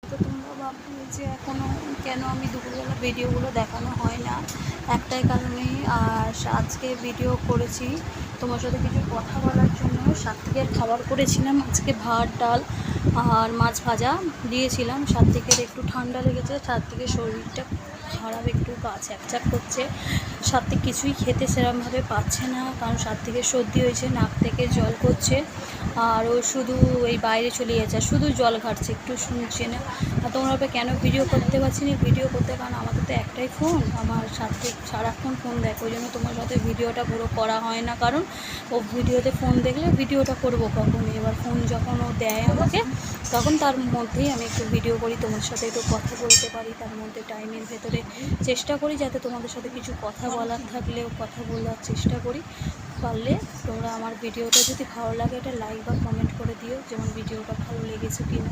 তো তোমরা ভাববে যে এখনও কেন আমি দুপুরবেলা ভিডিওগুলো দেখানো হয় না, একটাই কারণেই। আর আজকে ভিডিও করেছি তোমার সাথে কিছু কথা বলার জন্য। সাত্বিকের খাবার করেছিলাম আজকে, ভাত ডাল আর মাছ ভাজা দিয়েছিলাম। সাত্বিকের একটু ঠান্ডা লেগেছে, সাত্বিকের শরীরটা খারাপ, একটু গা চ্যাপচ্যাপ করছে। সাত্বিক কিছুই খেতে সেরকমভাবে পাচ্ছে না, কারণ সাত্বিকের সর্দি হয়েছে, নাক থেকে জল পড়ছে। আর ও শুধু এই বাইরে চলে যাচ্ছে, শুধু জল ঘাটছে, একটু শুনছে না। আর তোমরা কেন ভিডিও করতে পারছি না, ভিডিও করতে, কারণ আমাদের তো একটাই ফোন, আমার সাত্বিক সারাক্ষণ ফোন দেখো, ওই জন্য তোমার সাথে ভিডিওটা পুরো করা হয় না। কারণ ও ভিডিওতে ফোন দেখলে ভিডিওটা করবো কখন, এবার ফোন যখন ও দেয় আমাকে তখন তার মধ্যেই আমি একটু ভিডিও করি, তোমার সাথে একটু কথা বলতে পারি, তার মধ্যে টাইমের ভেতরে চেষ্টা করি যাতে তোমাদের সাথে কিছু কথা বলার থাকলেও কথা বলার চেষ্টা করি। পারলে তোমরা আমার ভিডিওটা যদি ভালো লাগে একটা লাইক বা কমেন্ট করে দিও, যেমন ভিডিওটা ভালো লেগেছে কি না।